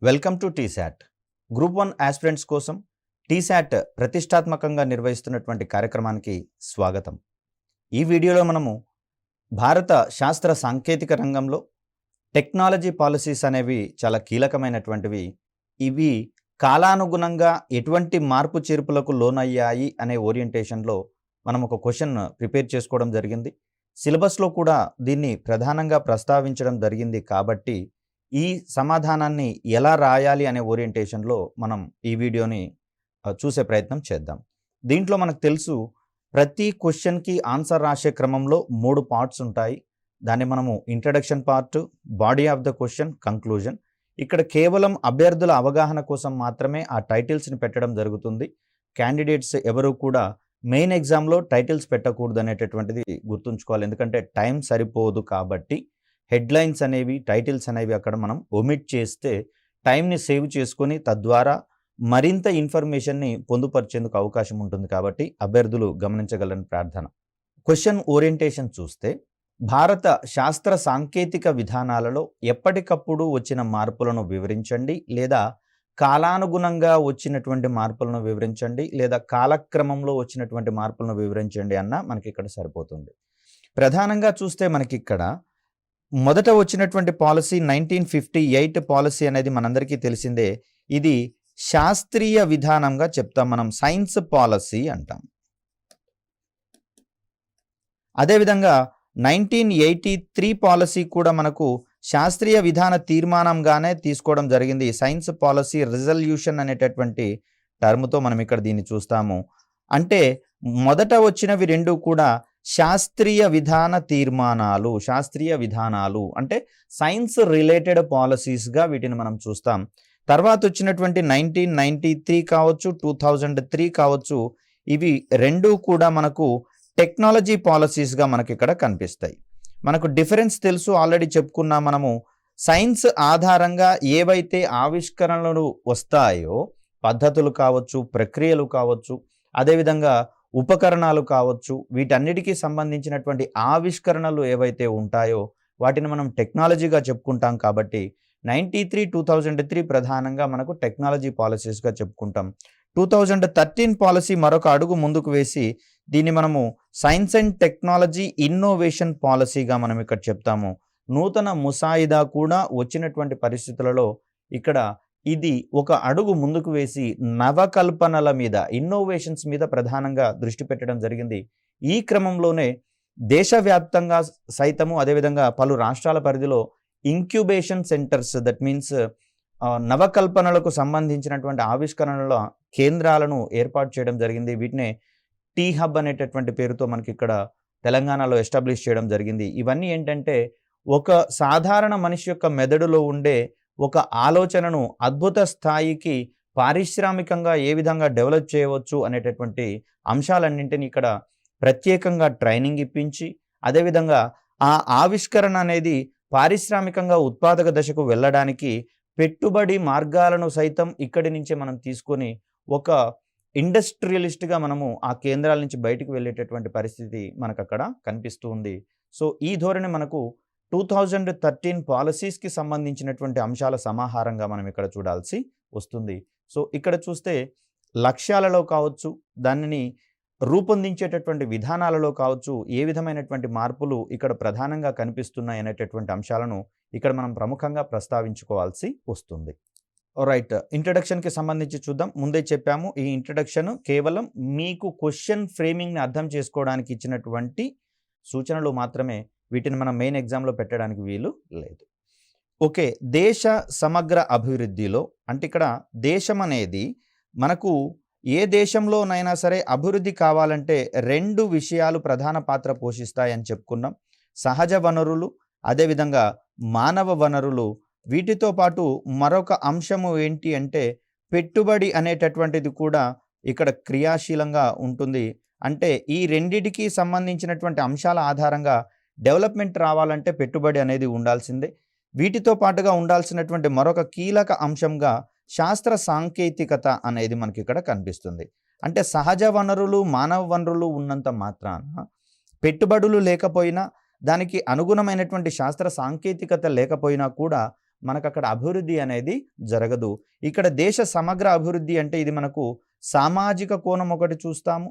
Welcome to T-SAT. Group 1 aspirants కోసం టీశాట్ ప్రతిష్టాత్మకంగా నిర్వహిస్తున్నటువంటి కార్యక్రమానికి స్వాగతం. ఈ వీడియోలో మనము భారత శాస్త్ర సాంకేతిక రంగంలో టెక్నాలజీ పాలసీస్ అనేవి చాలా కీలకమైనటువంటివి. ఇవి కాలానుగుణంగా ఎటువంటి మార్పు చేర్పులకు లోనయ్యాయి అనే ఓరియంటేషన్లో మనం ఒక క్వశ్చన్ ప్రిపేర్ చేసుకోవడం జరిగింది. సిలబస్లో కూడా దీన్ని ప్రధానంగా ప్రస్తావించడం జరిగింది కాబట్టి ఈ సమాధానాన్ని ఎలా రాయాలి అనే ఓరియంటేషన్లో మనం ఈ వీడియోని చూసే ప్రయత్నం చేద్దాం. దీంట్లో మనకు తెలుసు ప్రతి క్వశ్చన్కి ఆన్సర్ రాసే క్రమంలో 3 పార్ట్స్ ఉంటాయి. దాన్ని మనము introduction part, body of the question, conclusion. ఇక్కడ కేవలం అభ్యర్థుల అవగాహన కోసం మాత్రమే ఆ టైటిల్స్ని పెట్టడం జరుగుతుంది. క్యాండిడేట్స్ ఎవరు కూడా మెయిన్ ఎగ్జామ్లో టైటిల్స్ పెట్టకూడదు అనేటటువంటిది గుర్తుంచుకోవాలి. ఎందుకంటే టైం సరిపోదు కాబట్టి హెడ్లైన్స్ అనేవి, టైటిల్స్ అనేవి అక్కడ మనం ఒమిట్ చేస్తే టైంని సేవ్ చేసుకొని తద్వారా మరింత ఇన్ఫర్మేషన్ని పొందుపరిచేందుకు అవకాశం ఉంటుంది కాబట్టి అభ్యర్థులు గమనించగలని ప్రార్థన. క్వశ్చన్ ఓరియంటేషన్ చూస్తే భారత శాస్త్ర సాంకేతిక విధానాలలో ఎప్పటికప్పుడు వచ్చిన మార్పులను వివరించండి, లేదా కాలానుగుణంగా వచ్చినటువంటి మార్పులను వివరించండి, లేదా కాలక్రమంలో వచ్చినటువంటి మార్పులను వివరించండి అన్న మనకి ఇక్కడ సరిపోతుంది. ప్రధానంగా చూస్తే మనకి ఇక్కడ మొదట వచ్చినటువంటి పాలసీ 1958 పాలసీ అనేది మనందరికీ తెలిసిందే. ఇది శాస్త్రీయ విధానంగా చెప్తాం, మనం సైన్స్ పాలసీ అంటాం. అదేవిధంగా 1983 పాలసీ కూడా మనకు శాస్త్రీయ విధాన తీర్మానంగానే తీసుకోవడం జరిగింది. సైన్స్ పాలసీ రిజల్యూషన్ అనేటటువంటి టర్మ్తో మనం ఇక్కడ దీన్ని చూస్తాము. అంటే మొదట వచ్చినవి రెండు కూడా శాస్త్రీయ విధాన తీర్మానాలు, శాస్త్రీయ విధానాలు అంటే సైన్స్ రిలేటెడ్ పాలసీస్గా వీటిని మనం చూస్తాం. తర్వాత వచ్చినటువంటి 1993 కావచ్చు, 2003 కావచ్చు, ఇవి రెండు కూడా మనకు టెక్నాలజీ పాలసీస్గా మనకి ఇక్కడ కనిపిస్తాయి. మనకు డిఫరెన్స్ తెలుసు, ఆల్రెడీ చెప్పుకున్నాం మనము. సైన్స్ ఆధారంగా ఏవైతే ఆవిష్కరణలు వస్తాయో, పద్ధతులు కావచ్చు, ప్రక్రియలు కావచ్చు, అదేవిధంగా ఉపకరణాలు కావచ్చు, వీటన్నిటికీ సంబంధించినటువంటి ఆవిష్కరణలు ఏవైతే ఉంటాయో వాటిని మనం టెక్నాలజీగా చెప్పుకుంటాం. కాబట్టి 93, 2003 ప్రధానంగా మనకు టెక్నాలజీ పాలసీస్గా చెప్పుకుంటాం. 2013 పాలసీ మరొక అడుగు ముందుకు వేసి దీన్ని మనము సైన్స్ అండ్ టెక్నాలజీ ఇన్నోవేషన్ పాలసీగా మనం ఇక్కడ చెప్తాము. నూతన ముసాయిదా కూడా వచ్చినటువంటి పరిస్థితులలో ఇక్కడ ఇది ఒక అడుగు ముందుకు వేసి నవకల్పనల మీద, ఇన్నోవేషన్స్ మీద ప్రధానంగా దృష్టి పెట్టడం జరిగింది. ఈ క్రమంలోనే దేశవ్యాప్తంగా సైతము, అదేవిధంగా పలు రాష్ట్రాల పరిధిలో ఇంక్యుబేషన్ సెంటర్స్, దట్ మీన్స్ నవకల్పనలకు సంబంధించినటువంటి ఆవిష్కరణల కేంద్రాలను ఏర్పాటు చేయడం జరిగింది. వీటినే టీ హబ్ అనేటటువంటి పేరుతో మనకి ఇక్కడ తెలంగాణలో ఎస్టాబ్లిష్ చేయడం జరిగింది. ఇవన్నీ ఏంటంటే ఒక సాధారణ మనిషి యొక్క మెదడులో ఉండే ఒక ఆలోచనను అద్భుత స్థాయికి పారిశ్రామికంగా ఏ విధంగా డెవలప్ చేయవచ్చు అనేటటువంటి అంశాలన్నింటినీ ఇక్కడ ప్రత్యేకంగా ట్రైనింగ్ ఇప్పించి, అదేవిధంగా ఆ ఆవిష్కరణ అనేది పారిశ్రామికంగా ఉత్పాదక దశకు వెళ్ళడానికి పెట్టుబడి మార్గాలను సైతం ఇక్కడి నుంచే మనం తీసుకొని ఒక ఇండస్ట్రియలిస్ట్గా మనము ఆ కేంద్రాల నుంచి బయటకు వెళ్ళేటటువంటి పరిస్థితి మనకు అక్కడ కనిపిస్తూ ఉంది. సో ఈ ధోరణి మనకు 2013 పాలసీస్కి సంబంధించినటువంటి అంశాల సమాహారంగా మనం ఇక్కడ చూడాల్సి వస్తుంది. సో ఇక్కడ చూస్తే లక్ష్యాలలో కావచ్చు, దానిని రూపొందించేటటువంటి విధానాలలో కావచ్చు, ఏ విధమైనటువంటి మార్పులు ఇక్కడ ప్రధానంగా కనిపిస్తున్నాయి అనేటటువంటి అంశాలను ఇక్కడ మనం ప్రముఖంగా ప్రస్తావించుకోవాల్సి వస్తుంది. రైట్, ఇంట్రడక్షన్కి సంబంధించి చూద్దాం. ముందే చెప్పాము, ఈ ఇంట్రడక్షన్ కేవలం మీకు క్వశ్చన్ ఫ్రేమింగ్ని అర్థం చేసుకోవడానికి ఇచ్చినటువంటి సూచనలు మాత్రమే. వీటిని మనం మెయిన్ ఎగ్జామ్లో పెట్టడానికి వీలు లేదు. ఓకే, దేశ సమగ్ర అభివృద్ధిలో అంటే ఇక్కడ దేశం అనేది మనకు ఏ దేశంలోనైనా సరే అభివృద్ధి కావాలంటే 2 విషయాలు ప్రధాన పాత్ర పోషిస్తాయని చెప్పుకున్నాం. సహజ వనరులు, అదేవిధంగా మానవ వనరులు. వీటితో పాటు మరొక అంశము ఏంటి అంటే పెట్టుబడి అనేటటువంటిది కూడా ఇక్కడ క్రియాశీలంగా ఉంటుంది. అంటే ఈ రెండిటికి సంబంధించినటువంటి అంశాల ఆధారంగా డెవలప్మెంట్ రావాలంటే పెట్టుబడి అనేది ఉండాల్సిందే. వీటితో పాటుగా ఉండాల్సినటువంటి మరొక కీలక అంశంగా శాస్త్ర సాంకేతికత అనేది మనకి ఇక్కడ కనిపిస్తుంది. అంటే సహజ వనరులు, మానవ వనరులు ఉన్నంత మాత్రాన పెట్టుబడులు లేకపోయినా, దానికి అనుగుణమైనటువంటి శాస్త్ర సాంకేతికత లేకపోయినా కూడా మనకక్కడ అభివృద్ధి అనేది జరగదు. ఇక్కడ దేశ సమగ్ర అభివృద్ధి అంటే ఇది మనకు సామాజిక కోణం ఒకటి చూస్తాము.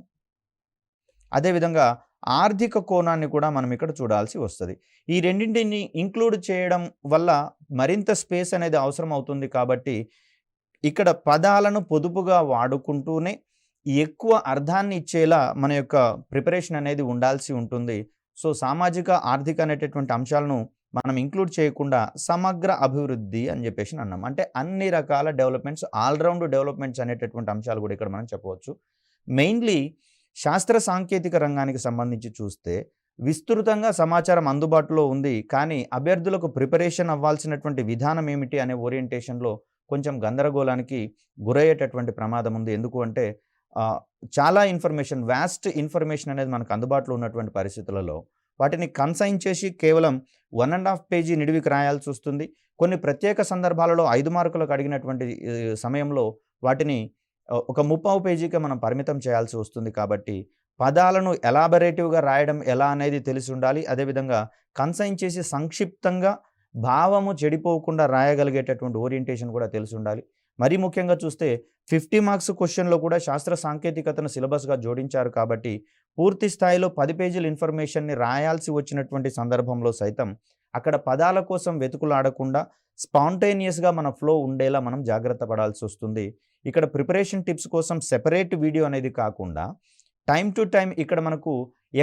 అదేవిధంగా ఆర్థిక కోణాన్ని కూడా మనం ఇక్కడ చూడాల్సి వస్తది. ఈ రెండింటిని ఇంక్లూడ్ చేయడం వల్ల మరింత స్పేస్ అనేది అవసరం అవుతుంది కాబట్టి, ఇక్కడ పదాలను పొదుపుగా వాడుకుంటూనే ఎక్కువ అర్థాన్ని ఇచ్చేలా మన యొక్క ప్రిపరేషన్ అనేది ఉండాల్సి ఉంటుంది. సో, సామాజిక, ఆర్థిక అనేటటువంటి అంశాలను మనం ఇంక్లూడ్ చేయకుండా సమగ్ర అభివృద్ధి అని చెప్పేసి అన్నాం. అంటే అన్ని రకాల డెవలప్‌మెంట్స్, ఆల్ రౌండ్ డెవలప్‌మెంట్స్ అనేటటువంటి అంశాలు కూడా ఇక్కడ మనం చెప్పవచ్చు. మెయిన్‌లీ శాస్త్ర సాంకేతిక రంగానికి సంబంధించి చూస్తే విస్తృతంగా సమాచారం అందుబాటులో ఉంది. కానీ అభ్యర్థులకు ప్రిపరేషన్ అవ్వాల్సినటువంటి విధానం ఏమిటి అనే ఓరియంటేషన్‌లో కొంచెం గందరగోళానికి గురయ్యేటటువంటి ప్రమాదం ఉంది. ఎందుకు అంటే చాలా ఇన్ఫర్మేషన్, వాస్ట్ ఇన్ఫర్మేషన్ అనేది మనకు అందుబాటులో ఉన్నటువంటి పరిస్థితులలో వాటిని కన్సైన్ చేసి కేవలం 1½ పేజీ నిడివికి రాయాల్సి వస్తుంది. కొన్ని ప్రత్యేక సందర్భాలలో 5 మార్కులకు అడిగినటువంటి సమయంలో వాటిని ఒక 30 పేజీకే మనం పరిమితం చేయాల్సి వస్తుంది. కాబట్టి పదాలను ఎలాబరేటివ్‌గా రాయడం ఎలా అనేది తెలిసి ఉండాలి. అదేవిధంగా కన్సైన్ చేసి సంక్షిప్తంగా భావము చెడిపోకుండా రాయగలిగేటటువంటి ఓరియంటేషన్ కూడా తెలిసి ఉండాలి. మరీ ముఖ్యంగా చూస్తే 50 మార్క్స్ క్వెషన్‌లో కూడా శాస్త్ర సాంకేతికతను సిలబస్‌గా జోడించారు కాబట్టి పూర్తి స్థాయిలో 10 పేజీల ఇన్ఫర్మేషన్‌ని రాయాల్సి వచ్చినటువంటి సందర్భంలో సైతం అక్కడ పదాల కోసం వెతుకులాడకుండా స్పాంటేనియస్‌గా మన ఫ్లో ఉండేలా మనం జాగ్రత్త పడాల్సి వస్తుంది. ఇక్కడ ప్రిపరేషన్ టిప్స్ కోసం సెపరేట్ వీడియో అనేది కాకుండా టైమ్ టు టైమ్ ఇక్కడ మనకు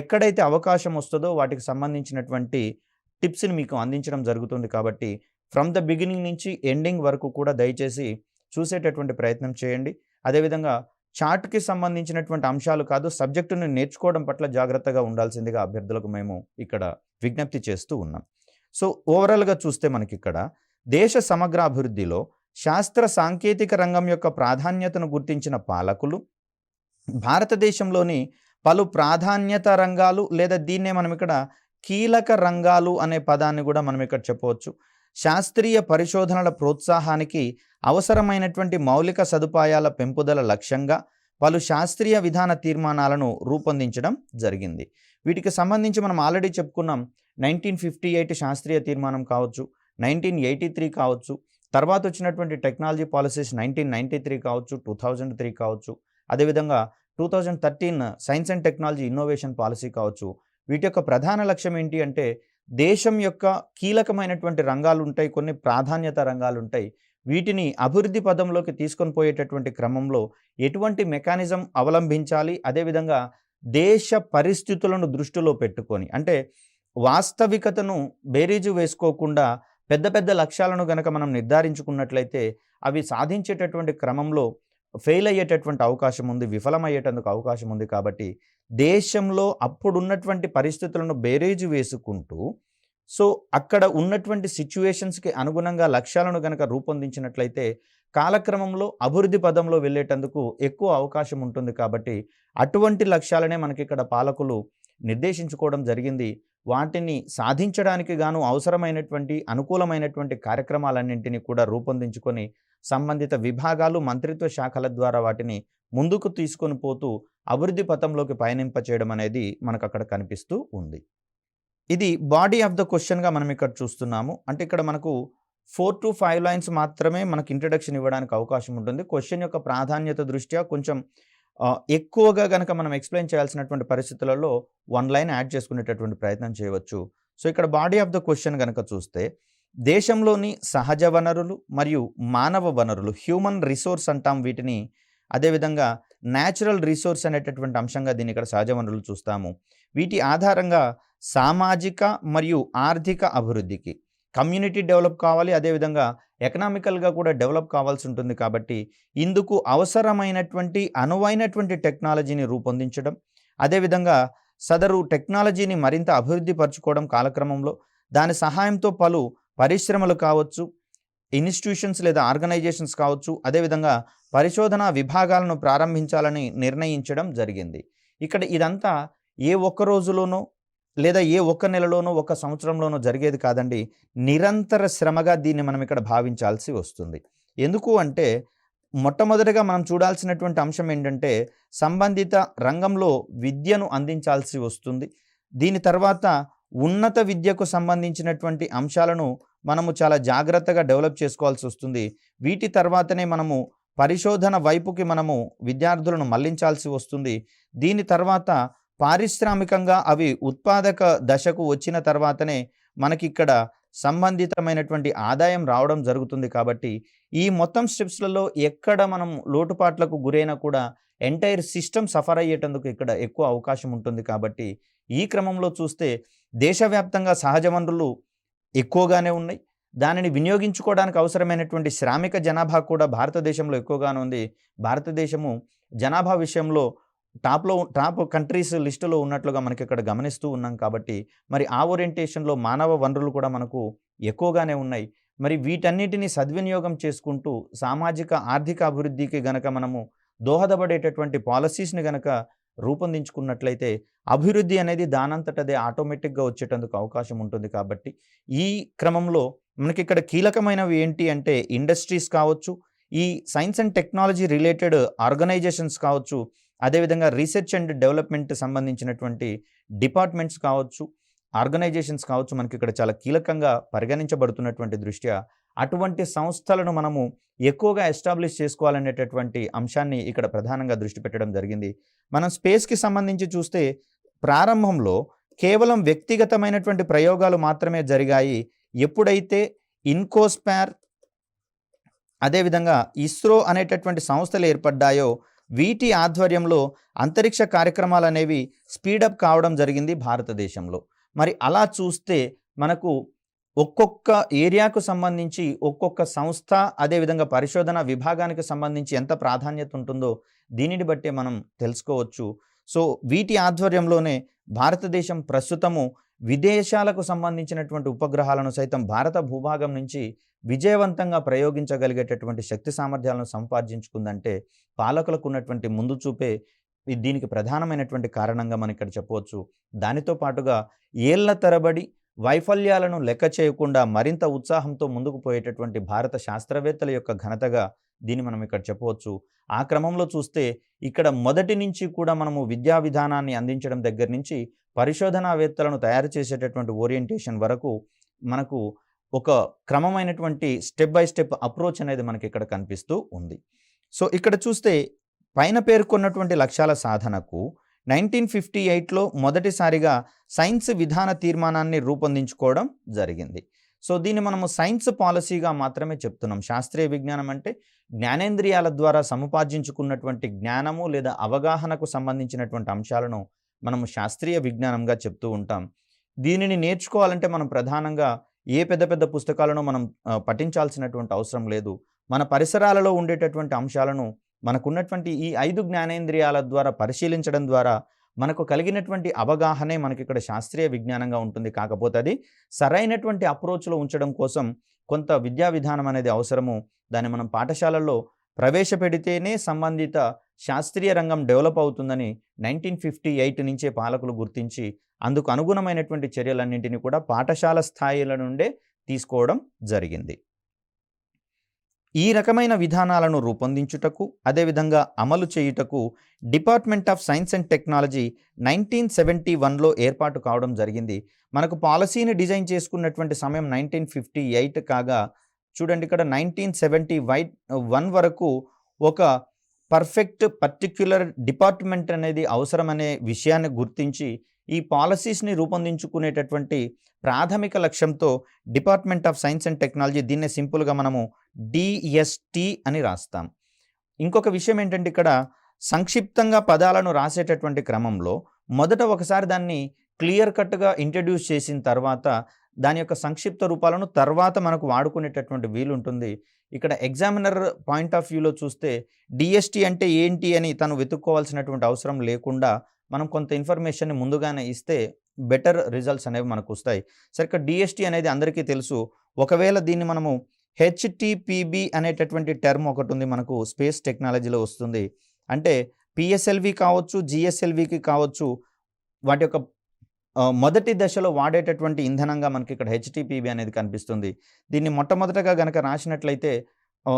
ఎక్కడైతే అవకాశం వస్తుందో వాటికి సంబంధించినటువంటి టిప్స్‌ని మీకు అందించడం జరుగుతుంది. కాబట్టి ఫ్రమ్ ద బిగినింగ్ నుంచి ఎండింగ్ వరకు కూడా దయచేసి చూసేటటువంటి ప్రయత్నం చేయండి. అదేవిధంగా చార్ట్‌కి సంబంధించినటువంటి అంశాలు కాదు, సబ్జెక్టును నేర్చుకోవడం పట్ల జాగ్రత్తగా ఉండాల్సిందిగా అభ్యర్థులకు మేము ఇక్కడ విజ్ఞప్తి చేస్తూ ఉన్నాం. సో, ఓవరాల్‌గా చూస్తే మనకిక్కడ దేశ సమగ్ర అభివృద్ధిలో శాస్త్ర సాంకేతిక రంగం యొక్క ప్రాధాన్యతను గుర్తించిన పాలకులు భారతదేశంలోని పలు ప్రాధాన్యత రంగాలు లేదా దీన్నే మనం ఇక్కడ కీలక రంగాలు అనే పదాన్ని కూడా మనం ఇక్కడ చెప్పవచ్చు. శాస్త్రీయ పరిశోధనల ప్రోత్సాహానికి అవసరమైనటువంటి మౌలిక సదుపాయాల పెంపుదల లక్ష్యంగా పలు శాస్త్రీయ విధాన తీర్మానాలను రూపొందించడం జరిగింది. వీటికి సంబంధించి మనం ఆల్రెడీ చెప్పుకున్నాం. 1958 శాస్త్రీయ తీర్మానం కావచ్చు, 1983 కావచ్చు, తర్వాత వచ్చినటువంటి టెక్నాలజీ పాలసీస్ 1993 కావచ్చు, 2003 కావచ్చు, అదేవిధంగా 2013 science and technology innovation policy కావచ్చు. వీటి యొక్క ప్రధాన లక్ష్యం ఏంటి అంటే దేశం యొక్క కీలకమైనటువంటి రంగాలు ఉంటాయి, కొన్ని ప్రాధాన్యత రంగాలు ఉంటాయి. వీటిని అభివృద్ధి పదంలోకి తీసుకొని పోయేటటువంటి క్రమంలో ఎటువంటి మెకానిజం అవలంబించాలి, అదేవిధంగా దేశ పరిస్థితులను దృష్టిలో పెట్టుకొని అంటే వాస్తవికతను బేరీజు వేసుకోకుండా పెద్ద పెద్ద లక్ష్యాలను గనక మనం నిర్ధారించుకున్నట్లయితే అవి సాధించేటటువంటి క్రమంలో ఫెయిల్ అయ్యేటటువంటి అవకాశం ఉంది, విఫలమయ్యేటందుకు అవకాశం ఉంది. కాబట్టి దేశంలో అప్పుడున్నటువంటి పరిస్థితులను బేరీజు వేసుకుంటూ సో అక్కడ ఉన్నటువంటి సిచ్యువేషన్స్‌కి అనుగుణంగా లక్ష్యాలను గనక రూపొందించినట్లయితే కాలక్రమంలో అభివృద్ధి పదంలో వెళ్ళేటందుకు ఎక్కువ అవకాశం ఉంటుంది. కాబట్టి అటువంటి లక్ష్యాలనే మనకిక్కడ పాలకులు నిర్దేశించుకోవడం జరిగింది. వాటిని సాధించడానికి గాను అవసరమైనటువంటి అనుకూలమైనటువంటి కార్యక్రమాలన్నింటినీ కూడా రూపొందించుకొని సంబంధిత విభాగాలు, మంత్రిత్వ శాఖల ద్వారా వాటిని ముందుకు తీసుకొని పోతూ అభివృద్ధి పథంలోకి పయనింపచేయడం అనేది మనకు అక్కడ కనిపిస్తూ ఉంది. ఇది బాడీ ఆఫ్ ద క్వెషన్‌గా మనం ఇక్కడ చూస్తున్నాము. అంటే ఇక్కడ మనకు 4 to 5 లైన్స్ మాత్రమే మనకు ఇంట్రడక్షన్ ఇవ్వడానికి అవకాశం ఉంటుంది. క్వెషన్ యొక్క ప్రాధాన్యత దృష్ట్యా కొంచెం ఎక్కువగా గనక మనం ఎక్స్‌ప్లెయిన్ చేయాల్సినటువంటి పరిస్థితులలో 1 లైన్ యాడ్ చేసుకునేటటువంటి ప్రయత్నం చేయవచ్చు. సో, ఇక్కడ బాడీ ఆఫ్ ద క్వెషన్ గనక చూస్తే దేశంలోని సహజ వనరులు మరియు మానవ వనరులు, హ్యూమన్ రిసోర్స్ అంటాం వీటిని. అదేవిధంగా న్యాచురల్ రిసోర్స్ అనేటటువంటి అంశంగా దీన్ని ఇక్కడ సహజ వనరులు చూస్తాము. వీటి ఆధారంగా సామాజిక మరియు ఆర్థిక అభివృద్ధికి కమ్యూనిటీ డెవలప్ కావాలి, అదేవిధంగా ఎకనామికల్గా కూడా డెవలప్ కావాల్సి ఉంటుంది. కాబట్టి ఇందుకు అవసరమైనటువంటి అనువైనటువంటి టెక్నాలజీని రూపొందించడం, అదేవిధంగా సదరు టెక్నాలజీని మరింత అభివృద్ధి పరచుకోవడం కాలక్రమంలో దాని సహాయంతో పలు పరిశ్రమలు కావచ్చు, ఇన్స్టిట్యూషన్స్ లేదా ఆర్గనైజేషన్స్ కావచ్చు, అదేవిధంగా పరిశోధనా విభాగాలను ప్రారంభించాలని నిర్ణయించడం జరిగింది. ఇక్కడ ఇదంతా ఏ ఒక్క రోజులోనో లేదా ఏ ఒక్క నెలలోనో, ఒక సంవత్సరంలోనో జరిగేది కాదండి. నిరంతర శ్రమగా దీన్ని మనం ఇక్కడ భావించాల్సి వస్తుంది. ఎందుకు అంటే మొట్టమొదటిగా మనం చూడాల్సినటువంటి అంశం ఏంటంటే సంబంధిత రంగంలో విద్యను అందించాల్సి వస్తుంది. దీని తర్వాత ఉన్నత విద్యకు సంబంధించినటువంటి అంశాలను మనము చాలా జాగ్రత్తగా డెవలప్ చేసుకోవాల్సి వస్తుంది. వీటి తర్వాతనే మనము పరిశోధన వైపుకి మనము విద్యార్థులను మళ్లించాల్సి వస్తుంది. దీని తర్వాత పారిశ్రామికంగా అవి ఉత్పాదక దశకు వచ్చిన తర్వాతనే మనకిక్కడ సంబంధితమైనటువంటి ఆదాయం రావడం జరుగుతుంది. కాబట్టి ఈ మొత్తం స్టెప్స్‌లలో ఎక్కడ మనం లోటుపాట్లకు గురైనా కూడా ఎంటైర్ సిస్టమ్ సఫర్ అయ్యేటందుకు ఇక్కడ ఎక్కువ అవకాశం ఉంటుంది. కాబట్టి ఈ క్రమంలో చూస్తే దేశవ్యాప్తంగా సహజ వనరులు ఎక్కువగానే ఉన్నాయి. దానిని వినియోగించుకోవడానికి అవసరమైనటువంటి శ్రామిక జనాభా కూడా భారతదేశంలో ఎక్కువగానే ఉంది. భారతదేశము జనాభా విషయంలో టాప్ కంట్రీస్ లిస్టులో ఉన్నట్లుగా మనకి ఇక్కడ గమనిస్తూ ఉన్నాం. కాబట్టి మరి ఆ ఓరియంటేషన్‌లో మానవ వనరులు కూడా మనకు ఎక్కువగానే ఉన్నాయి. మరి వీటన్నిటిని సద్వినియోగం చేసుకుంటూ సామాజిక, ఆర్థిక అభివృద్ధికి గనక మనము దోహదపడేటటువంటి పాలిసీస్‌ని గనక రూపొందించుకున్నట్లయితే అభివృద్ధి అనేది దానంతటదే ఆటోమేటిక్‌గా వచ్చేటందుకు అవకాశం ఉంటుంది. కాబట్టి ఈ క్రమంలో మనకిక్కడ కీలకమైనవి ఏంటి అంటే ఇండస్ట్రీస్ కావచ్చు, ఈ science and technology related organisations కావచ్చు, అదేవిధంగా రీసెర్చ్ అండ్ డెవలప్మెంట్ సంబంధించినటువంటి డిపార్ట్మెంట్స్ కావచ్చు, ఆర్గనైజేషన్స్ కావచ్చు, మనకి ఇక్కడ చాలా కీలకంగా పరిగణించబడుతున్నటువంటి దృష్ట్యా అటువంటి సంస్థలను మనము ఎక్కువగా ఎస్టాబ్లిష్ చేసుకోవాలనేటటువంటి అంశాన్ని ఇక్కడ ప్రధానంగా దృష్టి పెట్టడం జరిగింది. మనం స్పేస్‌కి సంబంధించి చూస్తే ప్రారంభంలో కేవలం వ్యక్తిగతమైనటువంటి ప్రయోగాలు మాత్రమే జరిగాయి. ఎప్పుడైతే ఇన్కోస్పార్ అదేవిధంగా ఇస్రో అనేటటువంటి సంస్థలు ఏర్పడ్డాయో వీటి ఆధ్వర్యంలో అంతరిక్ష కార్యక్రమాలనేవి స్పీడప్ కావడం జరిగింది భారతదేశంలో. మరి అలా చూస్తే మనకు ఒక్కొక్క ఏరియాకు సంబంధించి ఒక్కొక్క సంస్థ, అదేవిధంగా పరిశోధన విభాగానికి సంబంధించి ఎంత ప్రాధాన్యత ఉంటుందో దీనిని బట్టే మనం తెలుసుకోవచ్చు. సో వీటి ఆధ్వర్యంలోనే భారతదేశం ప్రస్తుతము విదేశాలకు సంబంధించినటువంటి ఉపగ్రహాలను సైతం భారత భూభాగం నుంచి విజయవంతంగా ప్రయోగించగలిగేటటువంటి శక్తి సామర్థ్యాలను సంపాదించుకుందంటే పాలకులకు ఉన్నటువంటి ముందు చూపే దీనికి ప్రధానమైనటువంటి కారణంగా మనం ఇక్కడ చెప్పవచ్చు. దానితో పాటుగా ఏళ్ల తరబడి వైఫల్యాలను లెక్క చేయకుండా మరింత ఉత్సాహంతో ముందుకు పోయేటటువంటి భారత శాస్త్రవేత్తల యొక్క ఘనతగా దీన్ని మనం ఇక్కడ చెప్పవచ్చు. ఆ క్రమంలో చూస్తే ఇక్కడ మొదటి నుంచి కూడా మనము విద్యా విధానాన్ని అందించడం దగ్గర నుంచి పరిశోధనావేత్తలను తయారు చేసేటటువంటి ఓరియంటేషన్ వరకు మనకు ఒక క్రమమైనటువంటి స్టెప్ బై స్టెప్ అప్రోచ్ అనేది మనకి ఇక్కడ కనిపిస్తూ ఉంది. సో ఇక్కడ చూస్తే పైన పేర్కొన్నటువంటి లక్ష్యాల సాధనకు 1958లో మొదటిసారిగా సైన్స్ విధాన తీర్మానాన్ని రూపొందించుకోవడం జరిగింది. సో దీన్ని మనము సైన్స్ పాలసీగా మాత్రమే చెప్తున్నాం. శాస్త్రీయ విజ్ఞానం అంటే జ్ఞానేంద్రియాల ద్వారా సముపార్జించుకున్నటువంటి జ్ఞానము లేదా అవగాహనకు సంబంధించినటువంటి అంశాలను మనము శాస్త్రీయ విజ్ఞానంగా చెప్తూ ఉంటాం. దీనిని నేర్చుకోవాలంటే మనం ప్రధానంగా ఏ పెద్ద పెద్ద పుస్తకాలను మనం పఠించాల్సినటువంటి అవసరం లేదు. మన పరిసరాలలో ఉండేటటువంటి అంశాలను మనకున్నటువంటి ఈ 5 జ్ఞానేంద్రియాల ద్వారా పరిశీలించడం ద్వారా మనకు కలిగినటువంటి అవగాహనే మనకి ఇక్కడ శాస్త్రీయ విజ్ఞానంగా ఉంటుంది. కాకపోతే అది సరైనటువంటి అప్రోచ్‌లో ఉంచడం కోసం కొంత విద్యా విధానం అనేది అవసరము. దాన్ని మనం పాఠశాలల్లో ప్రవేశపెడితేనే సంబంధిత శాస్త్రీయ రంగం డెవలప్ అవుతుందని 1958 నుంచే పాలకులు గుర్తించి అందుకు అనుగుణమైనటువంటి చర్యలన్నింటినీ కూడా పాఠశాల స్థాయిల నుండే తీసుకోవడం జరిగింది. ఈ రకమైన విధానాలను రూపొందించుటకు, అదేవిధంగా అమలు చేయుటకు Department of Science and Technology 1971లో ఏర్పాటు కావడం జరిగింది. మనకు పాలసీని డిజైన్ చేసుకున్నటువంటి సమయం 1958 కాగా చూడండి ఇక్కడ 1971 వరకు ఒక పర్టిక్యులర్ డిపార్ట్మెంట్ అనేది అవసరమనే విషయాన్ని గుర్తించి ఈ పాలసీస్‌ని రూపొందించుకునేటటువంటి ప్రాథమిక లక్ష్యంతో department of Science and technology, దీన్నే సింపుల్‌గా మనము DST అని రాస్తాం. ఇంకొక విషయం ఏంటంటే ఇక్కడ సంక్షిప్తంగా పదాలను రాసేటటువంటి క్రమంలో మొదట ఒకసారి దాన్ని క్లియర్ కట్‌గా ఇంట్రడ్యూస్ చేసిన తర్వాత దాని యొక్క సంక్షిప్త రూపాలను తర్వాత మనకు వాడుకునేటటువంటి వీలుంటుంది. ఇక్కడ ఎగ్జామినర్ పాయింట్ ఆఫ్ వ్యూలో చూస్తే DST అంటే ఏంటి అని తను వెతుక్కోవాల్సినటువంటి అవసరం లేకుండా మనం కొంత ఇన్ఫర్మేషన్‌ని ముందుగానే ఇస్తే బెటర్ రిజల్ట్స్ అనేవి మనకొస్తాయి. సరే ఇక్కడ DST అనేది అందరికీ తెలుసు. ఒకవేళ దీన్ని మనము HTPB అనేటటువంటి టర్మ్ ఒకటుంది మనకు స్పేస్ టెక్నాలజీలో వస్తుంది. అంటే PSLV కావచ్చు, GSLVకి కావచ్చు, వాటి యొక్క మొదటి దశలో వాడేటటువంటి ఇంధనంగా మనకి ఇక్కడ HTPB అనేది కనిపిస్తుంది. దీన్ని మొట్టమొదటగా గనక రాసినట్లయితే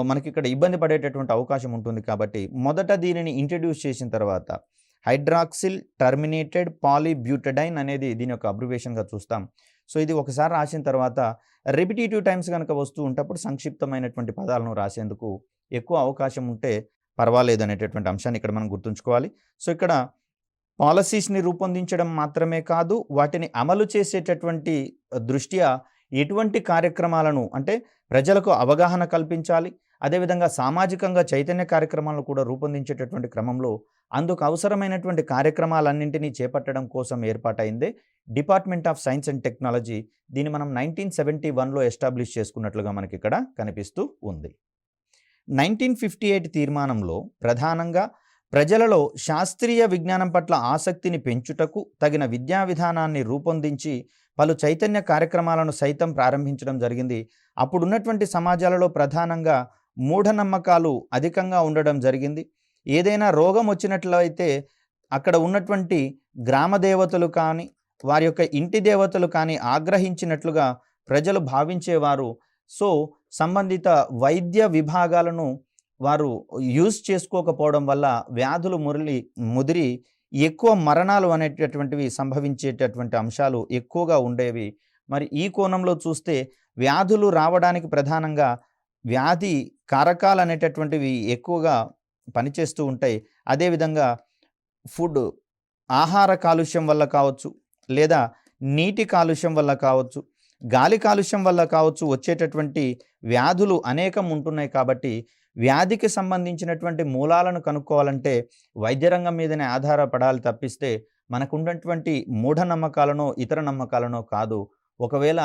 మనకి ఇక్కడ ఇబ్బంది పడేటటువంటి అవకాశం ఉంటుంది. కాబట్టి మొదట దీనిని ఇంట్రడ్యూస్ చేసిన తర్వాత హైడ్రాక్సిల్ టర్మినేటెడ్ పాలీబ్యూటడైన్ అనేది దీని యొక్క అబ్రివేషన్‌గా చూస్తాం. సో ఇది ఒకసారి రాసిన తర్వాత రిపిటేటివ్ టైమ్స్ గనక వస్తూ ఉంటప్పుడు సంక్షిప్తమైనటువంటి పదాలను రాసేందుకు ఎక్కువ అవకాశం ఉంటే పర్వాలేదు అనేటటువంటి అంశాన్ని ఇక్కడ మనం గుర్తుంచుకోవాలి. సో ఇక్కడ పాలసీస్‌ని రూపొందించడం మాత్రమే కాదు, వాటిని అమలు చేసేటటువంటి దృష్ట్యా ఎటువంటి కార్యక్రమాలను అంటే ప్రజలకు అవగాహన కల్పించాలి. అదేవిధంగా సామాజికంగా చైతన్య కార్యక్రమాలను కూడా రూపొందించేటటువంటి క్రమంలో అందుకు అవసరమైనటువంటి కార్యక్రమాలన్నింటినీ చేపట్టడం కోసం ఏర్పాటైందే Department of Science and Technology. దీన్ని మనం 1971లో ఎస్టాబ్లిష్ చేసుకున్నట్లుగా మనకిక్కడ కనిపిస్తూ ఉంది. 1958 తీర్మానంలో ప్రధానంగా ప్రజలలో శాస్త్రీయ విజ్ఞానం పట్ల ఆసక్తిని పెంచుటకు తగిన విద్యా విధానాన్ని రూపొందించి పలు చైతన్య కార్యక్రమాలను సైతం ప్రారంభించడం జరిగింది. అప్పుడున్నటువంటి సమాజాలలో ప్రధానంగా మూఢనమ్మకాలు అధికంగా ఉండడం జరిగింది. ఏదైనా రోగం వచ్చినట్లయితే అక్కడ ఉన్నటువంటి గ్రామ దేవతలు కానీ వారి యొక్క ఇంటి దేవతలు కానీ ఆగ్రహించినట్లుగా ప్రజలు భావించేవారు. సో సంబంధిత వైద్య విభాగాలను వారు యూజ్ చేసుకోకపోవడం వల్ల వ్యాధులు ముదిరి ఎక్కువ మరణాలు అనేటటువంటివి సంభవించేటటువంటి అంశాలు ఎక్కువగా ఉండేవి. మరి ఈ కోణంలో చూస్తే వ్యాధులు రావడానికి ప్రధానంగా వ్యాధి కారకాలు అనేటటువంటివి ఎక్కువగా పనిచేస్తూ ఉంటాయి. అదేవిధంగా ఫుడ్ ఆహార కాలుష్యం వల్ల కావచ్చు, లేదా నీటి కాలుష్యం వల్ల కావచ్చు, గాలి కాలుష్యం వల్ల కావచ్చు వచ్చేటటువంటి వ్యాధులు అనేకం ఉంటున్నాయి. కాబట్టి వ్యాధికి సంబంధించినటువంటి మూలాలను కనుక్కోవాలంటే వైద్య రంగం మీదనే ఆధారపడాలి తప్పిస్తే మనకున్నటువంటి మూఢనమ్మకాలనో ఇతర నమ్మకాలనో కాదు. ఒకవేళ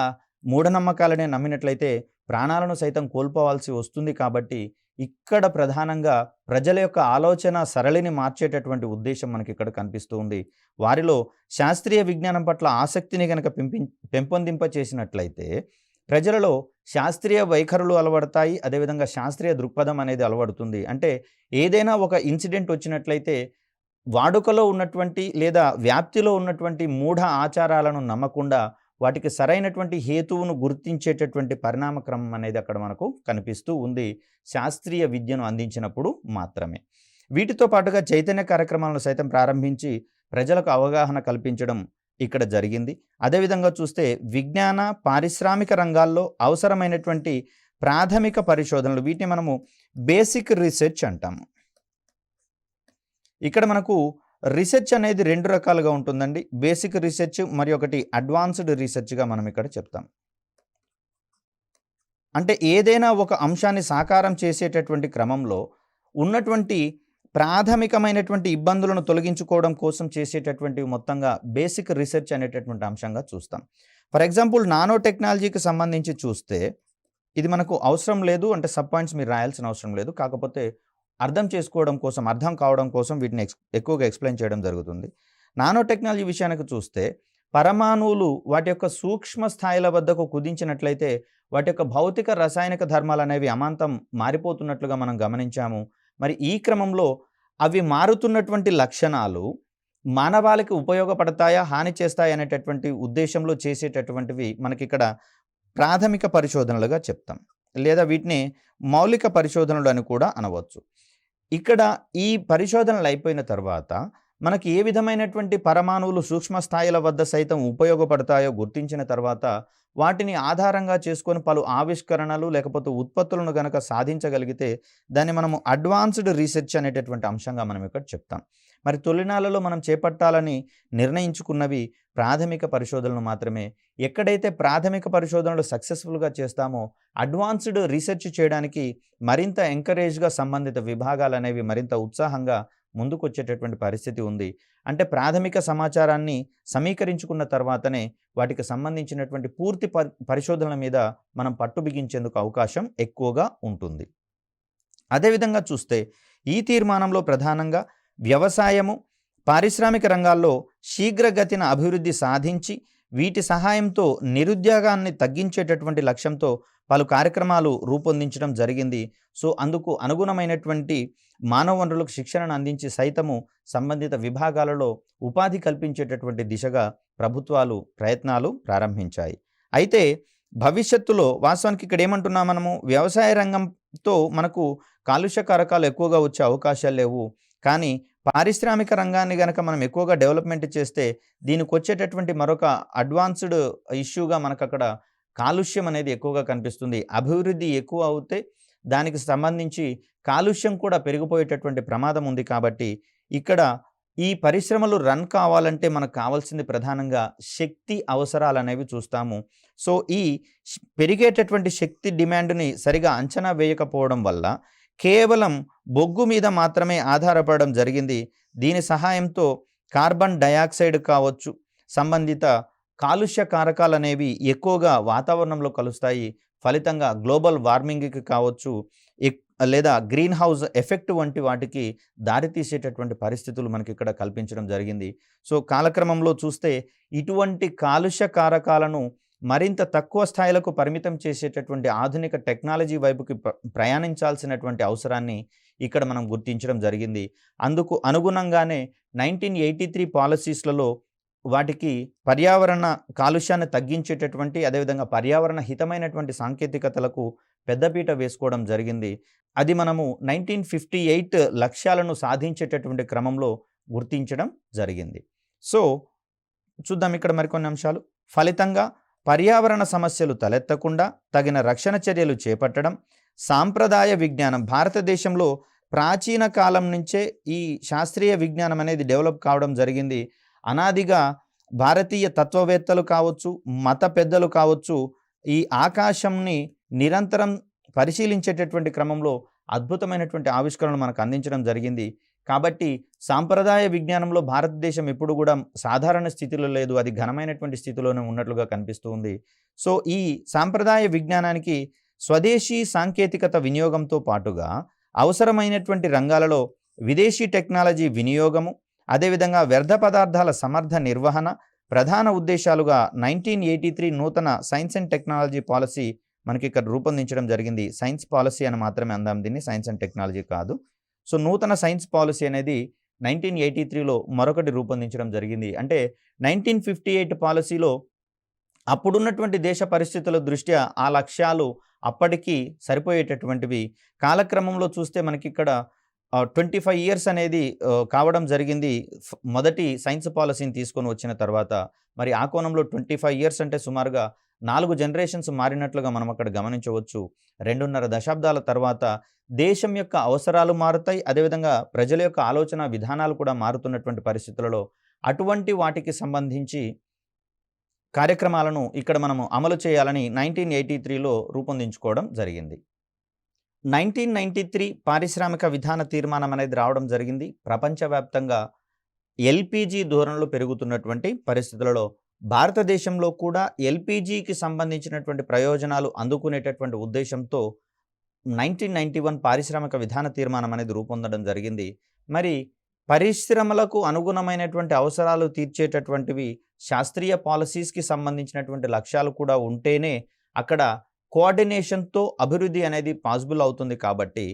మూఢనమ్మకాలనే నమ్మినట్లయితే ప్రాణాలను సైతం కోల్పోవాల్సి వస్తుంది. కాబట్టి ఇక్కడ ప్రధానంగా ప్రజల యొక్క ఆలోచన సరళిని మార్చేటటువంటి ఉద్దేశం మనకి ఇక్కడ కనిపిస్తూ ఉంది. వారిలో శాస్త్రీయ విజ్ఞానం పట్ల ఆసక్తిని కనుక పెంపొందింప చేసినట్లయితే ప్రజలలో శాస్త్రీయ వైఖరులు అలవడతాయి. అదేవిధంగా శాస్త్రీయ దృక్పథం అనేది అలవడుతుంది. అంటే ఏదైనా ఒక ఇన్సిడెంట్ వచ్చినట్లయితే వాడుకలో ఉన్నటువంటి లేదా వ్యాప్తిలో ఉన్నటువంటి మూఢ ఆచారాలను నమ్మకుండా వాటికి సరైనటువంటి హేతువును గుర్తించేటటువంటి పరిణామ క్రమం అనేది అక్కడ మనకు కనిపిస్తూ ఉంది, శాస్త్రీయ విద్యను అందించినప్పుడు మాత్రమే. వీటితో పాటుగా చైతన్య కార్యక్రమాలను సైతం ప్రారంభించి ప్రజలకు అవగాహన కల్పించడం ఇక్కడ జరిగింది. అదేవిధంగా చూస్తే విజ్ఞాన పారిశ్రామిక రంగాల్లో అవసరమైనటువంటి ప్రాథమిక పరిశోధనలు, వీటిని మనము బేసిక్ రీసెర్చ్ అంటాము. ఇక్కడ మనకు రీసెర్చ్ అనేది రెండు రకాలుగా ఉంటుందండి. బేసిక్ రీసెర్చ్ మరియు ఒకటి అడ్వాన్స్డ్ రీసెర్చ్గా మనం ఇక్కడ చెప్తాం. అంటే ఏదైనా ఒక అంశాన్ని సాకారం చేసేటటువంటి క్రమంలో ఉన్నటువంటి ప్రాథమికమైనటువంటి ఇబ్బందులను తొలగించుకోవడం కోసం చేసేటటువంటి మొత్తంగా బేసిక్ రీసెర్చ్ అనేటటువంటి అంశంగా చూస్తాం. ఫర్ ఎగ్జాంపుల్ నానో టెక్నాలజీకి సంబంధించి చూస్తే ఇది మనకు అవసరం లేదు, అంటే సబ్ పాయింట్స్ మీరు రాయాల్సిన అవసరం లేదు. కాకపోతే అర్థం చేసుకోవడం కోసం, అర్థం కావడం కోసం వీటిని ఎక్కువగా ఎక్స్ప్లెయిన్ చేయడం జరుగుతుంది. నానో టెక్నాలజీ విషయానికి చూస్తే పరమాణువులు వాటి యొక్క సూక్ష్మ స్థాయిల వద్దకు కుదించినట్లయితే వాటి యొక్క భౌతిక రసాయనిక ధర్మాలు అనేవి అమాంతం మారిపోతున్నట్లుగా మనం గమనించాము. మరి ఈ క్రమంలో అవి మారుతున్నటువంటి లక్షణాలు మానవాళికి ఉపయోగపడతాయా, హాని చేస్తాయా అనేటటువంటి ఉద్దేశంలో చేసేటటువంటివి మనకి ఇక్కడ ప్రాథమిక పరిశోధనలుగా చెప్తాం, లేదా వీటిని మౌలిక పరిశోధనలు అని కూడా అనవచ్చు. ఇక్కడ ఈ పరిశోధనలు అయిపోయిన తర్వాత మనకి ఏ విధమైనటువంటి పరమాణువులు సూక్ష్మ స్థాయిల వద్ద సైతం ఉపయోగపడతాయో గుర్తించిన తర్వాత వాటిని ఆధారంగా చేసుకొని పలు ఆవిష్కరణలు లేకపోతే ఉత్పత్తులను గనక సాధించగలిగితే దాన్ని మనము అడ్వాన్స్డ్ రీసెర్చ్ అనేటటువంటి అంశంగా మనం ఇక్కడ చెప్తాం. మరి తొలినాళ్ళలో మనం చేపట్టాలని నిర్ణయించుకున్నవి ప్రాథమిక పరిశోధనలు మాత్రమే. ఎక్కడైతే ప్రాథమిక పరిశోధనలు సక్సెస్ఫుల్గా చేస్తామో అడ్వాన్స్డ్ రీసెర్చ్ చేయడానికి మరింత ఎంకరేజ్గా సంబంధిత విభాగాలు అనేవి మరింత ఉత్సాహంగా ముందుకు వచ్చేటటువంటి పరిస్థితి ఉంది. అంటే ప్రాథమిక సమాచారాన్ని సమీకరించుకున్న తర్వాతనే వాటికి సంబంధించినటువంటి పూర్తి పరిశోధనల మీద మనం పట్టు బిగించేందుకు అవకాశం ఎక్కువగా ఉంటుంది. అదేవిధంగా చూస్తే ఈ తీర్మానంలో ప్రధానంగా వ్యవసాయము, పారిశ్రామిక రంగాల్లో శీఘ్రగతిన అభివృద్ధి సాధించి వీటి సహాయంతో నిరుద్యోగాన్ని తగ్గించేటటువంటి లక్ష్యంతో పలు కార్యక్రమాలు రూపొందించడం జరిగింది. సో అందుకు అనుగుణమైనటువంటి మానవ వనరులకు శిక్షణను అందించి సైతము సంబంధిత విభాగాలలో ఉపాధి కల్పించేటటువంటి దిశగా ప్రభుత్వాలు ప్రయత్నాలు ప్రారంభించాయి. అయితే భవిష్యత్తులో వాస్తవానికి ఇక్కడ ఏమంటున్నాం మనము, వ్యవసాయ రంగంతో మనకు కాలుష్య కారకాలు ఎక్కువగా వచ్చే అవకాశాలు లేవు, కానీ పారిశ్రామిక రంగాన్ని గనక మనం ఎక్కువగా డెవలప్‌మెంట్ చేస్తే దీనికొచ్చేటటువంటి మరొక అడ్వాన్స్‌డ్ ఇష్యూగా మనకక్కడ కాలుష్యం అనేది ఎక్కువగా కనిపిస్తుంది. అభివృద్ధి ఎక్కువ అవుతే దానికి సంబంధించి కాలుష్యం కూడా పెరిగిపోయేటటువంటి ప్రమాదం ఉంది కాబట్టి ఇక్కడ ఈ పరిశ్రమలు రన్ కావాలంటే మనకు కావాల్సింది ప్రధానంగా శక్తి అవసరాలనేవి చూస్తాము. సో, ఈ పెరిగేటటువంటి శక్తి డిమాండ్‌ని సరిగా అంచనా వేయకపోవడం వల్ల కేవలం బొగ్గు మీద మాత్రమే ఆధారపడడం జరిగింది. దీని సహాయంతో కార్బన్ డయాక్సైడ్ కావచ్చు, సంబంధిత కాలుష్య కారకాలనేవి ఎక్కువగా వాతావరణంలో కలుస్తాయి. ఫలితంగా గ్లోబల్ వార్మింగ్‌కి కావచ్చు, ఎక్ లేదా గ్రీన్ హౌస్ ఎఫెక్ట్ వంటి వాటికి దారితీసేటటువంటి పరిస్థితులు మనకిక్కడ కల్పించడం జరిగింది. సో, కాలక్రమంలో చూస్తే ఇటువంటి కాలుష్య కారకాలను మరింత తక్కువ స్థాయిలకు పరిమితం చేసేటటువంటి ఆధునిక టెక్నాలజీ వైపుకి ప్రయాణించాల్సినటువంటి అవసరాన్ని ఇక్కడ మనం గుర్తించడం జరిగింది. అందుకు అనుగుణంగానే 1983 పాలిసీస్‌లలో వాటికి పర్యావరణ కాలుష్యాన్ని తగ్గించేటటువంటి అదేవిధంగా పర్యావరణ హితమైనటువంటి సాంకేతికతలకు పెద్దపీట వేసుకోవడం జరిగింది. అది మనము 1958 లక్ష్యాలను సాధించేటటువంటి క్రమంలో గుర్తించడం జరిగింది. సో, చూద్దాం ఇక్కడ మరికొన్ని అంశాలు. ఫలితంగా పర్యావరణ సమస్యలు తలెత్తకుండా తగిన రక్షణ చర్యలు చేపట్టడం, సాంప్రదాయ విజ్ఞానం భారతదేశంలో ప్రాచీన కాలం నుంచే ఈ శాస్త్రీయ విజ్ఞానం అనేది డెవలప్ కావడం జరిగింది. అనాదిగా భారతీయ తత్వవేత్తలు కావచ్చు, మత పెద్దలు కావచ్చు, ఈ ఆకాశంని నిరంతరం పరిశీలించేటటువంటి క్రమంలో అద్భుతమైనటువంటి ఆవిష్కరణలు మనకు అందించడం జరిగింది. కాబట్టి సాంప్రదాయ విజ్ఞానంలో భారతదేశం ఎప్పుడు కూడా సాధారణ స్థితిలో లేదు. అది ఘనమైనటువంటి స్థితిలోనే ఉన్నట్లుగా కనిపిస్తూ ఉంది. సో, ఈ సాంప్రదాయ విజ్ఞానానికి స్వదేశీ సాంకేతికత వినియోగంతో పాటుగా అవసరమైనటువంటి రంగాలలో విదేశీ టెక్నాలజీ వినియోగము, అదేవిధంగా వ్యర్థ పదార్థాల సమర్థ నిర్వహణ ప్రధాన ఉద్దేశాలుగా 1983 నూతన సైన్స్ అండ్ టెక్నాలజీ పాలసీ మనకిక్కడ రూపొందించడం జరిగింది. సైన్స్ పాలసీ అని మాత్రమే అందాం దీన్ని, సైన్స్ అండ్ టెక్నాలజీ కాదు. సో, నూతన సైన్స్ పాలసీ అనేది 1983లో మరొకటి రూపొందించడం జరిగింది. అంటే 1958 పాలసీలో అప్పుడున్నటువంటి దేశ పరిస్థితుల దృష్ట్యా ఆ లక్ష్యాలు అప్పటికి సరిపోయేటటువంటివి. కాలక్రమంలో చూస్తే మనకిక్కడ 25 ఇయర్స్ అనేది కావడం జరిగింది. మొదటి సైన్స్ పాలసీని తీసుకొని వచ్చిన తర్వాత. మరి ఆ కోణంలో 25 ఇయర్స్ అంటే సుమారుగా 4 జనరేషన్స్ మారినట్లుగా మనం అక్కడ గమనించవచ్చు. 2.5 దశాబ్దాల తర్వాత దేశం యొక్క అవసరాలు మారుతాయి. అదేవిధంగా ప్రజల యొక్క ఆలోచన విధానాలు కూడా మారుతున్నటువంటి పరిస్థితులలో అటువంటి వాటికి సంబంధించి కార్యక్రమాలను ఇక్కడ మనము అమలు చేయాలని 1983లో రూపొందించుకోవడం జరిగింది. 1993 పారిశ్రామిక విధాన తీర్మానం అనేది రావడం జరిగింది. ప్రపంచవ్యాప్తంగా ఎల్‌పీజీ ధోరణులు పెరుగుతున్నటువంటి పరిస్థితులలో భారతదేశంలో కూడా ఎల్‌పీజీకి సంబంధించినటువంటి ప్రయోజనాలు అందుకునేటటువంటి ఉద్దేశంతో 1991 పారిశ్రామిక విధాన తీర్మానం అనేది రూపొందడం జరిగింది. మరి పరిశ్రమలకు అనుగుణమైనటువంటి అవసరాలు తీర్చేటటువంటివి శాస్త్రీయ పాలసీస్‌కి సంబంధించినటువంటి లక్ష్యాలు కూడా ఉంటేనే అక్కడ కోఆర్డినేషన్‌తో అభివృద్ధి అనేది పాసిబుల్ అవుతుంది. కాబట్టి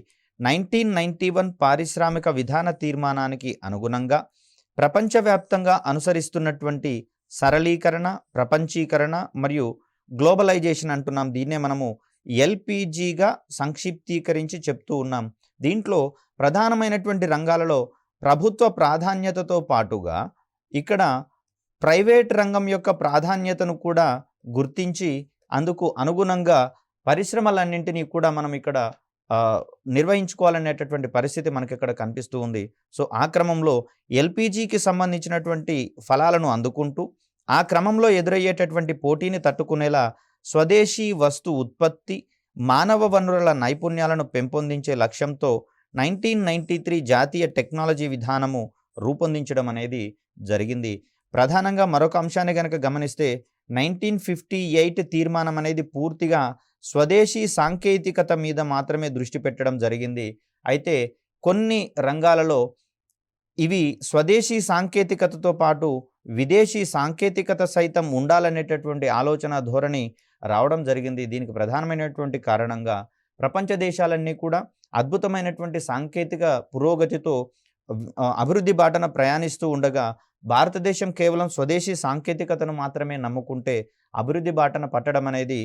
1991 పారిశ్రామిక విధాన తీర్మానానికి అనుగుణంగా ప్రపంచవ్యాప్తంగా అనుసరిస్తున్నటువంటి సరళీకరణ, ప్రపంచీకరణ మరియు గ్లోబలైజేషన్ అంటున్నాం. దీన్నే మనము ఎల్‌పీజీగా సంక్షిప్తీకరించి చెప్తూ ఉన్నాం. దీంట్లో ప్రధానమైనటువంటి రంగాలలో ప్రభుత్వ ప్రాధాన్యతతో పాటుగా ఇక్కడ ప్రైవేట్ రంగం యొక్క ప్రాధాన్యతను కూడా గుర్తించి అందుకు అనుగుణంగా పరిశ్రమలన్నింటినీ కూడా మనం ఇక్కడ నిర్వహించుకోవాలనేటటువంటి పరిస్థితి మనకిక్కడ కనిపిస్తూ ఉంది. సో, ఆ క్రమంలో ఎల్‌పీజీకి సంబంధించినటువంటి ఫలాలను అందుకుంటూ ఆ క్రమంలో ఎదురయ్యేటటువంటి పోటీని తట్టుకునేలా స్వదేశీ వస్తు ఉత్పత్తి, మానవ వనరుల నైపుణ్యాలను పెంపొందించే లక్ష్యంతో 1993 జాతీయ టెక్నాలజీ విధానము రూపొందించడం అనేది జరిగింది. ప్రధానంగా మరొక అంశాన్ని గనక గమనిస్తే 1958 తీర్మానం అనేది పూర్తిగా స్వదేశీ సాంకేతికత మీద మాత్రమే దృష్టి పెట్టడం జరిగింది. అయితే కొన్ని రంగాలలో ఇవి స్వదేశీ సాంకేతికతతో పాటు విదేశీ సాంకేతికత సైతం ఉండాలనేటటువంటి ఆలోచన ధోరణి రావడం జరిగింది. దీనికి ప్రధానమైనటువంటి కారణంగా ప్రపంచ దేశాలన్నీ కూడా అద్భుతమైనటువంటి సాంకేతిక పురోగతితో అభివృద్ధి బాటన ప్రయాణిస్తూ ఉండగా భారతదేశం కేవలం స్వదేశీ సాంకేతికతను మాత్రమే నమ్ముకుంటే అభివృద్ధి బాటన పట్టడం అనేది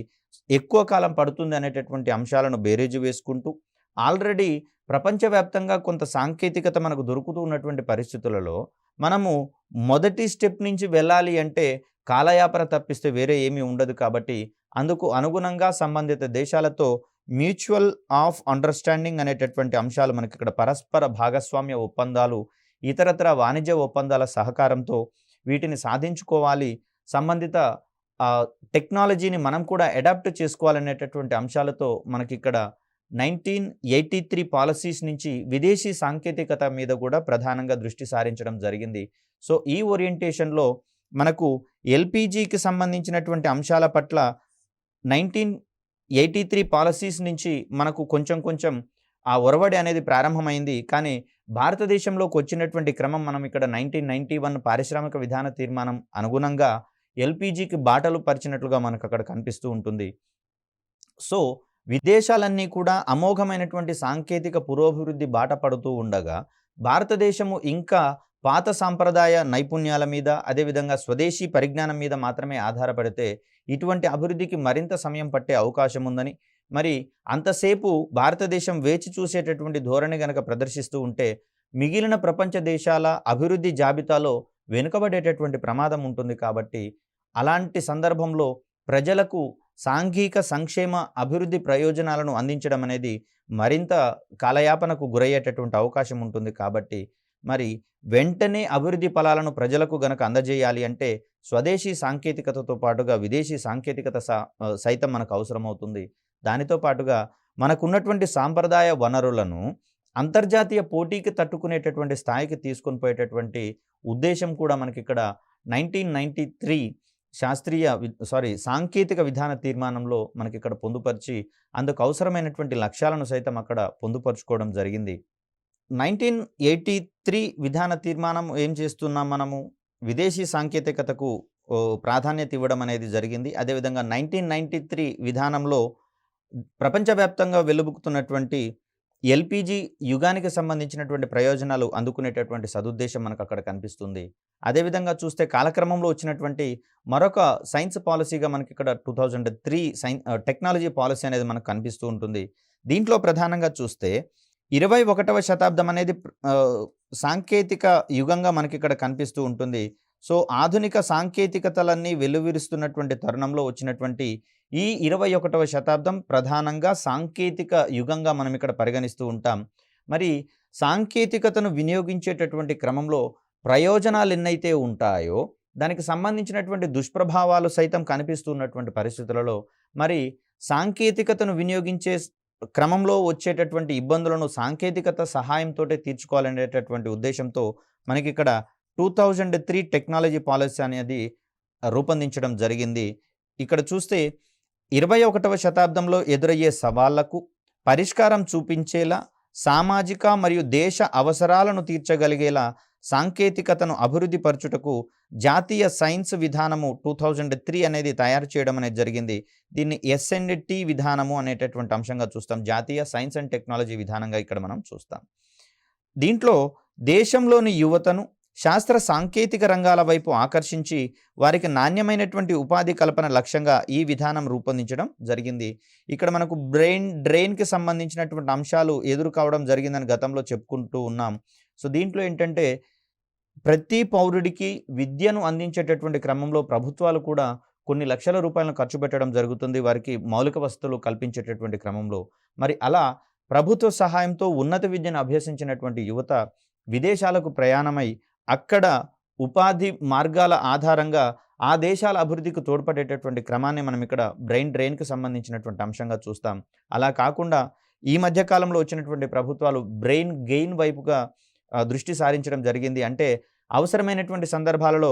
ఎక్కువ కాలం పడుతుంది అనేటటువంటి అంశాలను బేరీజు వేసుకుంటూ ఆల్రెడీ ప్రపంచవ్యాప్తంగా కొంత సాంకేతికత మనకు దొరుకుతూ ఉన్నటువంటి పరిస్థితులలో మనము మొదటి స్టెప్ నుంచి వెళ్ళాలి అంటే కాలయాపన తప్పిస్తే వేరే ఏమీ ఉండదు కాబట్టి అందుకు అనుగుణంగా సంబంధిత దేశాలతో మ్యూచువల్ ఆఫ్ అండర్‌స్టాండింగ్ అనేటటువంటి అంశాలు మనకిక్కడ పరస్పర భాగస్వామ్య ఒప్పందాలు, ఇతరత్ర వాణిజ్య ఒప్పందాల సహకారంతో వీటిని సాధించుకోవాలి. సంబంధిత టెక్నాలజీని మనం కూడా అడాప్ట్ చేసుకోవాలనేటటువంటి అంశాలతో మనకిక్కడ 1983 పాలిసీస్ నుంచి విదేశీ సాంకేతికత మీద కూడా ప్రధానంగా దృష్టి సారించడం జరిగింది. సో, ఈ ఓరియంటేషన్‌లో మనకు ఎల్‌పీజీకి సంబంధించినటువంటి అంశాల పట్ల 1983 పాలిసీస్ నుంచి మనకు కొంచెం కొంచెం ఆ ఒరవడి అనేది ప్రారంభమైంది. కానీ భారతదేశంలోకి వచ్చినటువంటి క్రమం మనం ఇక్కడ 1991 పారిశ్రామిక విధాన తీర్మానం అనుగుణంగా ఎల్‌పీజీకి బాటలు పరిచినట్లుగా మనకక్కడ కనిపిస్తూ ఉంటుంది. సో, విదేశాలన్నీ కూడా అమోఘమైనటువంటి సాంకేతిక పురోభివృద్ధి బాట పడుతూ ఉండగా, భారతదేశము ఇంకా పాత సాంప్రదాయ నైపుణ్యాల మీద, అదేవిధంగా స్వదేశీ పరిజ్ఞానం మీద మాత్రమే ఆధారపడితే, ఇటువంటి అభివృద్ధికి మరింత సమయం పట్టే అవకాశం ఉందని, మరి అంతసేపు భారతదేశం వేచి చూసేటటువంటి ధోరణి గనక ప్రదర్శిస్తూ ఉంటే, మిగిలిన ప్రపంచ దేశాల అభివృద్ధి జాబితాలో వెనుకబడేటటువంటి ప్రమాదం ఉంటుంది కాబట్టి, అలాంటి సందర్భంలో ప్రజలకు సాంఘిక సంక్షేమ అభివృద్ధి ప్రయోజనాలను అందించడం అనేది మరింత కాలయాపనకు గురయ్యేటటువంటి అవకాశం ఉంటుంది కాబట్టి, మరి వెంటనే అభివృద్ధి ఫలాలను ప్రజలకు గనక అందజేయాలి అంటే స్వదేశీ సాంకేతికతతో పాటుగా విదేశీ సాంకేతికత సైతం మనకు అవసరమవుతుంది. దానితో పాటుగా మనకున్నటువంటి సాంప్రదాయ వనరులను అంతర్జాతీయ పోటీకి తట్టుకునేటటువంటి స్థాయికి తీసుకొని పోయేటటువంటి ఉద్దేశం కూడా మనకిక్కడ 1993 సాంకేతిక విధాన తీర్మానంలో మనకిక్కడ పొందుపరిచి, అందుకు అవసరమైనటువంటి లక్ష్యాలను సైతం అక్కడ పొందుపరుచుకోవడం జరిగింది. 1983 విధాన తీర్మానం ఏం చేస్తున్నాం మనము? విదేశీ సాంకేతికతకు ప్రాధాన్యత ఇవ్వడం అనేది జరిగింది. అదేవిధంగా 1993 విధానంలో ప్రపంచవ్యాప్తంగా వెలుబుకుతున్నటువంటి ఎల్‌పీజీ యుగానికి సంబంధించినటువంటి ప్రయోజనాలు అందుకునేటటువంటి సదుద్దేశం మనకు అక్కడ కనిపిస్తుంది. అదేవిధంగా చూస్తే కాలక్రమంలో వచ్చినటువంటి మరొక సైన్స్ పాలసీగా మనకిక్కడ 2003 టెక్నాలజీ పాలసీ అనేది మనకు కనిపిస్తూ ఉంటుంది. దీంట్లో ప్రధానంగా చూస్తే 21వ శతాబ్దం అనేది సాంకేతిక యుగంగా మనకిక్కడ కనిపిస్తూ ఉంటుంది. సో, ఆధునిక సాంకేతికతలన్నీ వెల్లువిరుస్తున్నటువంటి తరుణంలో వచ్చినటువంటి ఈ 21వ శతాబ్దం ప్రధానంగా సాంకేతిక యుగంగా మనం ఇక్కడ పరిగణిస్తూ ఉంటాం. మరి సాంకేతికతను వినియోగించేటటువంటి క్రమంలో ప్రయోజనాలు ఎన్నైతే ఉంటాయో దానికి సంబంధించినటువంటి దుష్ప్రభావాలు సైతం కనిపిస్తున్నటువంటి పరిస్థితులలో మరి సాంకేతికతను వినియోగించే క్రమంలో వచ్చేటటువంటి ఇబ్బందులను సాంకేతికత సహాయంతోటే తీర్చుకోవాలనేటటువంటి ఉద్దేశంతో మనకిక్కడ 2003 టెక్నాలజీ పాలసీ అనేది రూపొందించడం జరిగింది. ఇక్కడ చూస్తే 21వ శతాబ్దంలో ఎదురయ్యే సవాళ్లకు పరిష్కారం చూపించేలా, సామాజిక మరియు దేశ అవసరాలను తీర్చగలిగేలా సాంకేతికతను అభివృద్ధి పరచుటకు జాతీయ సైన్స్ విధానము 2003 అనేది తయారు చేయడం అనేది జరిగింది. దీన్ని S&T విధానము అనేటటువంటి అంశంగా చూస్తాం. జాతీయ సైన్స్ అండ్ టెక్నాలజీ విధానంగా ఇక్కడ మనం చూస్తాం. దీంట్లో దేశంలోని యువతను శాస్త్ర సాంకేతిక రంగాల వైపు ఆకర్షించి వారికి నాణ్యమైనటువంటి ఉపాధి కల్పన లక్ష్యంగా ఈ విధానం రూపొందించడం జరిగింది. ఇక్కడ మనకు బ్రెయిన్ డ్రైన్‌కి సంబంధించినటువంటి అంశాలు ఎదురు కావడం జరిగిందని గతంలో చెప్పుకుంటూ ఉన్నాం. సో, దీంట్లో ఏంటంటే ప్రతి పౌరుడికి విద్యను అందించేటటువంటి క్రమంలో ప్రభుత్వాలు కూడా కొన్ని లక్షల రూపాయలను ఖర్చు పెట్టడం జరుగుతుంది వారికి మౌలిక వసతులు కల్పించేటటువంటి క్రమంలో. మరి అలా ప్రభుత్వ సహాయంతో ఉన్నత విద్యను అభ్యసించినటువంటి యువత విదేశాలకు ప్రయాణమై అక్కడ ఉపాధి మార్గాల ఆధారంగా ఆ దేశాల అభివృద్ధికి తోడ్పడేటటువంటి క్రమాన్ని మనం ఇక్కడ బ్రెయిన్ డ్రైన్‌కి సంబంధించినటువంటి అంశంగా చూస్తాం. అలా కాకుండా ఈ మధ్య కాలంలో వచ్చినటువంటి ప్రభుత్వాలు బ్రెయిన్ గెయిన్ వైపుగా దృష్టి సారించడం జరిగింది. అంటే అవసరమైనటువంటి సందర్భాలలో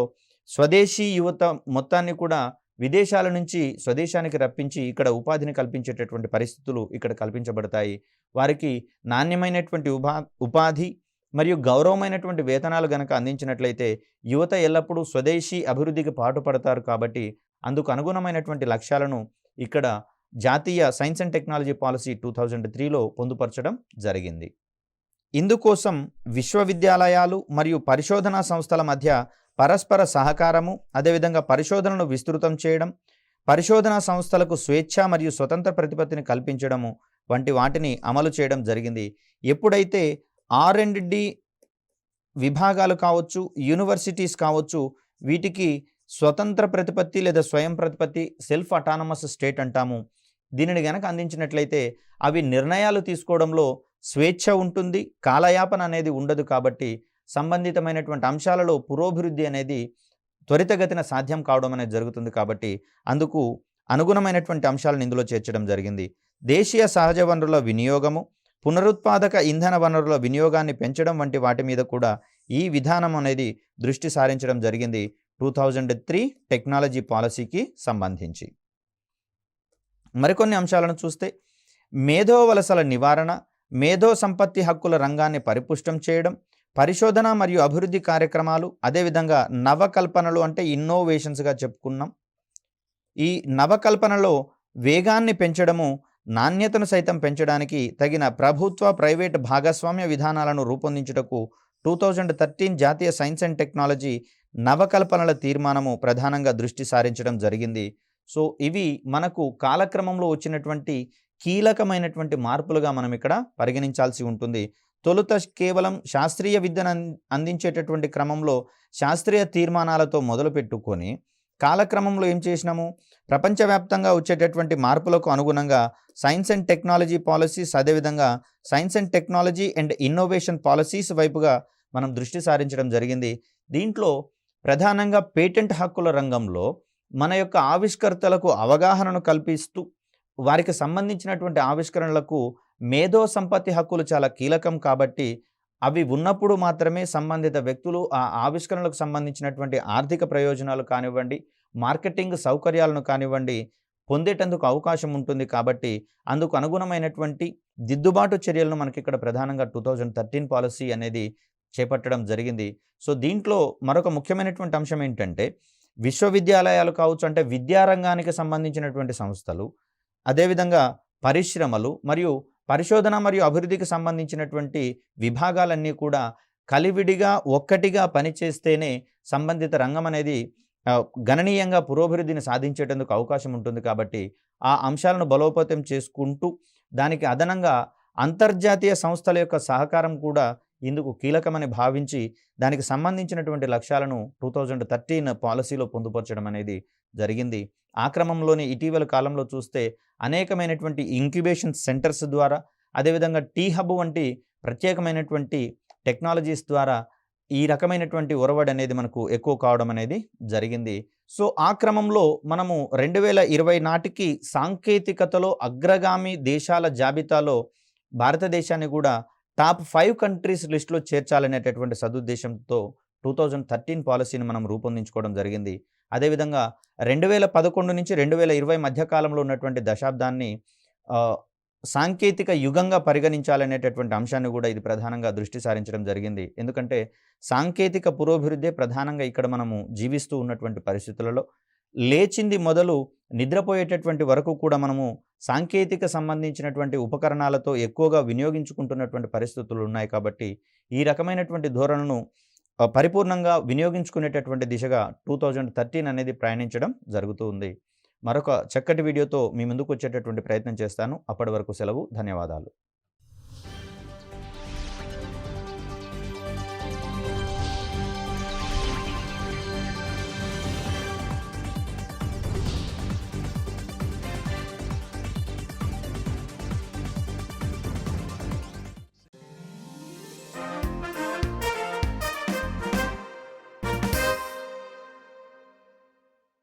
స్వదేశీ యువత మొత్తాన్ని కూడా విదేశాల నుంచి స్వదేశానికి రప్పించి ఇక్కడ ఉపాధిని కల్పించేటటువంటి పరిస్థితులు ఇక్కడ కల్పించబడతాయి. వారికి నాణ్యమైనటువంటి ఉపాధి మరియు గౌరవమైనటువంటి వేతనాలు గనక అందించినట్లయితే యువత ఎల్లప్పుడూ స్వదేశీ అభివృద్ధికి పాటుపడతారు కాబట్టి అందుకు అనుగుణమైనటువంటి లక్ష్యాలను ఇక్కడ జాతీయ సైన్స్ అండ్ టెక్నాలజీ పాలసీ 2003లో పొందుపరచడం జరిగింది. ఇందుకోసం విశ్వవిద్యాలయాలు మరియు పరిశోధనా సంస్థల మధ్య పరస్పర సహకారము, అదేవిధంగా పరిశోధనను విస్తృతం చేయడం, పరిశోధనా సంస్థలకు స్వేచ్ఛ మరియు స్వతంత్ర ప్రతిపత్తిని కల్పించడము, వంటి వాటిని అమలు చేయడం జరిగింది. ఎప్పుడైతే R&D విభాగాలు కావచ్చు, యూనివర్సిటీస్ కావచ్చు, వీటికి స్వతంత్ర ప్రతిపత్తి లేదా స్వయం ప్రతిపత్తి సెల్ఫ్ అటానమస్ స్టేట్ అంటాము. దీనిని గనక అందించినట్లయితే అవి నిర్ణయాలు తీసుకోవడంలో స్వేచ్ఛ ఉంటుంది, కాలయాపన అనేది ఉండదు. కాబట్టి సంబంధితమైనటువంటి అంశాలలో పురోభివృద్ధి అనేది త్వరితగతిన సాధ్యం కావడం అనేది జరుగుతుంది. కాబట్టి అందుకు అనుగుణమైనటువంటి అంశాలను ఇందులో చేర్చడం జరిగింది. దేశీయ సహజ వనరుల వినియోగము, పునరుత్పాదక ఇంధన వనరుల వినియోగాన్ని పెంచడం వంటి వాటి మీద కూడా ఈ విధానం అనేది దృష్టి సారించడం జరిగింది 2003 టెక్నాలజీ పాలసీకి సంబంధించి. మరికొన్ని అంశాలను చూస్తే మేధో వలసల నివారణ, మేధో సంపత్తి హక్కుల రంగాన్ని పరిపుష్టం చేయడం, పరిశోధన మరియు అభివృద్ధి కార్యక్రమాలు, అదేవిధంగా నవకల్పనలు అంటే ఇన్నోవేషన్స్గా చెప్పుకున్నాం. ఈ నవకల్పనలో వేగాన్ని పెంచడము, నాణ్యతను సైతం పెంచడానికి తగిన ప్రభుత్వ ప్రైవేట్ భాగస్వామ్య విధానాలను రూపొందించుటకు 2013 జాతీయ సైన్స్ అండ్ టెక్నాలజీ నవకల్పనల తీర్మానము ప్రధానంగా దృష్టి సారించడం జరిగింది. సో ఇవి మనకు కాలక్రమంలో వచ్చినటువంటి కీలకమైనటువంటి మార్పులుగా మనం ఇక్కడ పరిగణించాల్సి ఉంటుంది. తొలుత కేవలం శాస్త్రీయ విద్యను అందించేటటువంటి క్రమంలో శాస్త్రీయ తీర్మానాలతో మొదలు పెట్టుకొని కాలక్రమంలో ఏం చేసినాము, ప్రపంచవ్యాప్తంగా వచ్చేటటువంటి మార్పులకు అనుగుణంగా సైన్స్ అండ్ టెక్నాలజీ పాలసీస్, అదేవిధంగా science and technology and innovation policies వైపుగా మనం దృష్టి సారించడం జరిగింది. దీంట్లో ప్రధానంగా పేటెంట్ హక్కుల రంగంలో మన యొక్క ఆవిష్కర్తలకు అవగాహనను కల్పిస్తూ వారికి సంబంధించినటువంటి ఆవిష్కరణలకు మేధో సంపత్తి హక్కులు చాలా కీలకం. కాబట్టి అవి ఉన్నప్పుడు మాత్రమే సంబంధిత వ్యక్తులు ఆ ఆవిష్కరణలకు సంబంధించినటువంటి ఆర్థిక ప్రయోజనాలు కానివ్వండి, మార్కెటింగ్ సౌకర్యాలను కానివ్వండి పొందేటందుకు అవకాశం ఉంటుంది. కాబట్టి అందుకు అనుగుణమైనటువంటి దిద్దుబాటు చర్యలను మనకి ఇక్కడ ప్రధానంగా 2013 పాలసీ అనేది చేపట్టడం జరిగింది. సో దీంట్లో మరొక ముఖ్యమైనటువంటి అంశం ఏంటంటే విశ్వవిద్యాలయాలు కావచ్చు, అంటే విద్యారంగానికి సంబంధించినటువంటి సంస్థలు, అదేవిధంగా పరిశ్రమలు మరియు పరిశోధన మరియు అభివృద్ధికి సంబంధించినటువంటి విభాగాలన్నీ కూడా కలివిడిగా ఒక్కటిగా పనిచేస్తేనే సంబంధిత రంగం అనేది గణనీయంగా పురోభివృద్ధిని సాధించేటందుకు అవకాశం ఉంటుంది. కాబట్టి ఆ అంశాలను బలోపేతం చేసుకుంటూ దానికి అదనంగా అంతర్జాతీయ సంస్థల యొక్క సహకారం కూడా ఇందుకు కీలకమని భావించి దానికి సంబంధించినటువంటి లక్ష్యాలను 2013 పాలసీలో పొందుపరచడం అనేది జరిగింది. ఆ క్రమంలోనే ఇటీవల కాలంలో చూస్తే అనేకమైనటువంటి ఇంక్యుబేషన్ సెంటర్స్ ద్వారా, అదేవిధంగా టీ హబ్ వంటి ప్రత్యేకమైనటువంటి టెక్నాలజీస్ ద్వారా ఈ రకమైనటువంటి ఒరవడి అనేది మనకు ఎక్కువ కావడం అనేది జరిగింది. సో ఆ క్రమంలో మనము 2020 నాటికి సాంకేతికతలో అగ్రగామి దేశాల జాబితాలో భారతదేశాన్ని కూడా టాప్ 5 కంట్రీస్ లిస్టులో చేర్చాలనేటటువంటి సదుద్దేశంతో 2013 పాలసీని మనం రూపొందించుకోవడం జరిగింది. అదేవిధంగా 2011 నుంచి 2020 మధ్యకాలంలో ఉన్నటువంటి దశాబ్దాన్ని సాంకేతిక యుగంగా పరిగణించాలనేటటువంటి అంశాన్ని కూడా ఇది ప్రధానంగా దృష్టి సారించడం జరిగింది. ఎందుకంటే సాంకేతిక పురోభివృద్ధి ప్రధానంగా ఇక్కడ మనము జీవిస్తూ ఉన్నటువంటి పరిస్థితులలో లేచింది మొదలు నిద్రపోయేటటువంటి వరకు కూడా మనము సాంకేతిక సంబంధించినటువంటి ఉపకరణాలతో ఎక్కువగా వినియోగించుకుంటున్నటువంటి పరిస్థితులు ఉన్నాయి. కాబట్టి ఈ రకమైనటువంటి ధోరణను పరిపూర్ణంగా వినియోగించుకునేటటువంటి దిశగా 2013 అనేది ప్రయాణించడం జరుగుతూ ఉంది. మరొక చక్కటి వీడియోతో మీ ముందుకు వచ్చేటటువంటి ప్రయత్నం చేస్తాను. అప్పటి వరకు సెలవు. ధన్యవాదాలు.